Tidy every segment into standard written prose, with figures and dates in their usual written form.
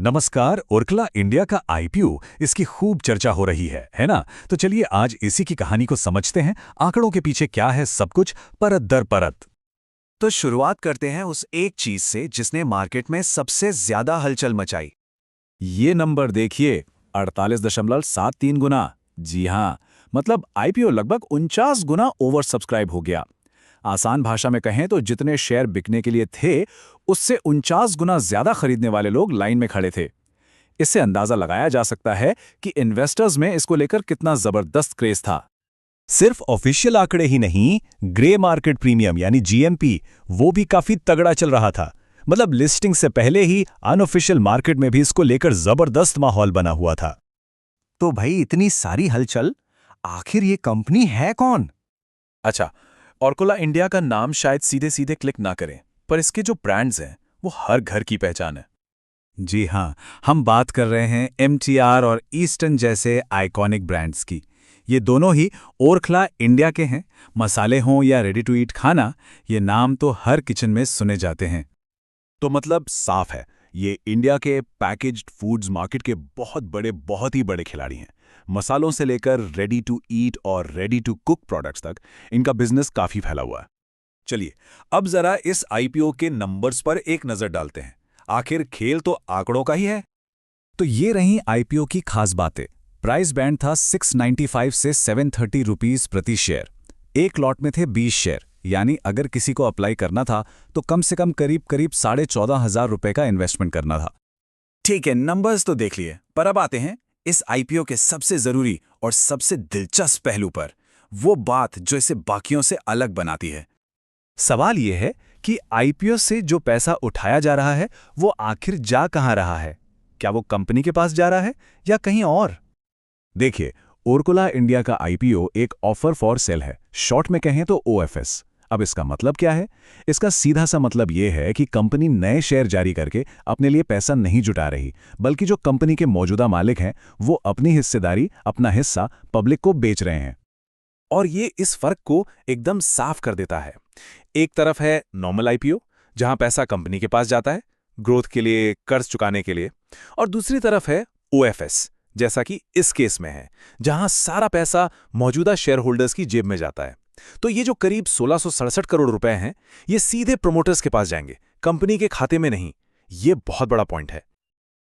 नमस्कार। ओरकला इंडिया का आईपीओ, इसकी खूब चर्चा हो रही है ना? तो चलिए आज इसी की कहानी को समझते हैं। आंकड़ों के पीछे क्या है सब कुछ, परत दर परत। तो शुरुआत करते हैं उस एक चीज से जिसने मार्केट में सबसे ज्यादा हलचल मचाई। ये नंबर देखिए, 48.73 गुना। जी हाँ, मतलब आईपीओ लगभग 49 गुना ओवर सब्सक्राइब हो गया। आसान भाषा में कहें तो जितने शेयर बिकने के लिए थे, उससे 49 गुना ज्यादा खरीदने वाले लोग लाइन में खड़े थे। इससे अंदाजा लगाया जा सकता है कि इन्वेस्टर्स में इसको लेकर कितना जबरदस्त क्रेज था। सिर्फ ऑफिशियल आंकड़े ही नहीं, ग्रे मार्केट प्रीमियम यानी जीएमपी, वो भी काफी तगड़ा चल रहा था। मतलब लिस्टिंग से पहले ही अनऑफिशियल मार्केट में भी इसको लेकर जबरदस्त माहौल बना हुआ था। तो भाई इतनी सारी हलचल, आखिर ये कंपनी है कौन? अच्छा, ओरकुला इंडिया का नाम शायद सीधे सीधे क्लिक ना करें, पर इसके जो ब्रांड्स हैं वो हर घर की पहचान है। जी हाँ, हम बात कर रहे हैं एमटीआर और ईस्टर्न जैसे आइकॉनिक ब्रांड्स की। ये दोनों ही ओरखला इंडिया के हैं। मसाले हों या रेडी टू ईट खाना, ये नाम तो हर किचन में सुने जाते हैं। तो मतलब साफ है, ये इंडिया के पैकेज्ड फूड्स मार्केट के बहुत ही बड़े खिलाड़ी हैं। मसालों से लेकर रेडी टू ईट और रेडी टू कुक प्रोडक्ट्स तक इनका बिजनेस काफी फैला हुआ है। चलिए, अब जरा इस आईपीओ के नंबर्स पर एक नजर डालते हैं। आखिर खेल तो आंकड़ों का ही है। तो ये रही आईपीओ की खास बातें। प्राइस बैंड था 695 से 730 रुपीस प्रति शेयर। एक लॉट में थे 20 शेयर, यानी अगर किसी को अप्लाई करना था तो कम से कम करीब 14,500 रुपए का इन्वेस्टमेंट करना था। ठीक है, नंबर्स तो देख लिए, पर अब आते हैं इस आईपीओ के सबसे जरूरी और सबसे दिलचस्प पहलू पर। वो बात जो इसे बाकियों से अलग बनाती है। सवाल यह है कि आईपीओ से जो पैसा उठाया जा रहा है वो आखिर जा कहां रहा है? क्या वो कंपनी के पास जा रहा है या कहीं और? देखिए, ओरकुला इंडिया का आईपीओ एक ऑफर फॉर सेल है, शॉर्ट में कहें तो ओएफएस। अब इसका मतलब क्या है? इसका सीधा सा मतलब यह है कि कंपनी नए शेयर जारी करके अपने लिए पैसा नहीं जुटा रही, बल्कि जो कंपनी के मौजूदा मालिक हैं वो अपनी हिस्सेदारी, अपना हिस्सा पब्लिक को बेच रहे हैं। और ये इस फर्क को एकदम साफ कर देता है। एक तरफ है नॉर्मल आईपीओ, जहां पैसा कंपनी के पास जाता है ग्रोथ के लिए, कर्ज चुकाने के लिए, और दूसरी तरफ है ओएफएस, जैसा कि इस केस में है, जहां सारा पैसा मौजूदा शेयर होल्डर्स की जेब में जाता है। तो ये जो करीब 1667 करोड़ रुपए हैं, ये सीधे प्रोमोटर्स के पास जाएंगे, कंपनी के खाते में नहीं। ये बहुत बड़ा पॉइंट है।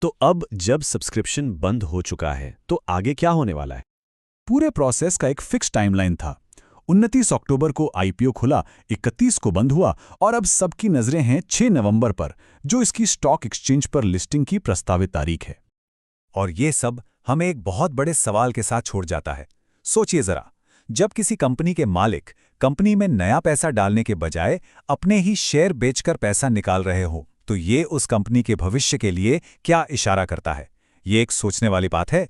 तो अब जब सब्सक्रिप्शन बंद हो चुका है तो आगे क्या होने वाला है? पूरे प्रोसेस का एक फिक्स टाइमलाइन था। 29 अक्टूबर को आईपीओ खुला, 31 को बंद हुआ और अब सबकी नजरें हैं 6 नवंबर पर, जो इसकी स्टॉक एक्सचेंज पर लिस्टिंग की प्रस्तावित तारीख है। और ये सब हमें एक बहुत बड़े सवाल के साथ छोड़ जाता है। सोचिए जरा, जब किसी कंपनी के मालिक कंपनी में नया पैसा डालने के बजाय अपने ही शेयर बेचकर पैसा निकाल रहे हो, तो ये उस कंपनी के भविष्य के लिए क्या इशारा करता है? ये एक सोचने वाली बात है।